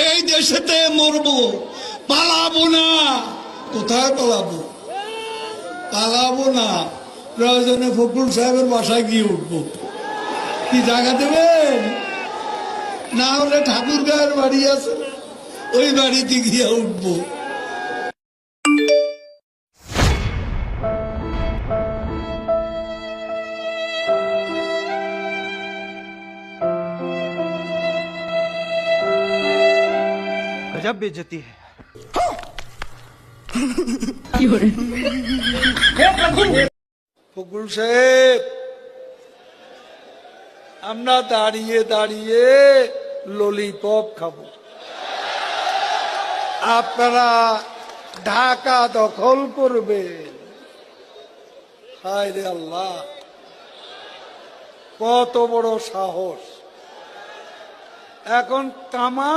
এই দেশেতে মরবো, পালাবো না। কোথায় পালাবো? পালাবো না, প্রয়োজনে ফখরুল সাহেবের বাসায় গিয়ে উঠবো। কি জায়গা দেবেন? না হলে ঠাকুর গায়ের বাড়ি আছে, ওই বাড়িতে গিয়ে উঠবো। गजब बेइज्जती है। ফখরুল সাহেব, আমরা দাঁড়িয়ে দাঁড়িয়ে ললিপপ খাবো, আপনারা ঢাকা দখল করবেন। হায় রে আল্লাহ, কত বড় সাহস! এখন কামাল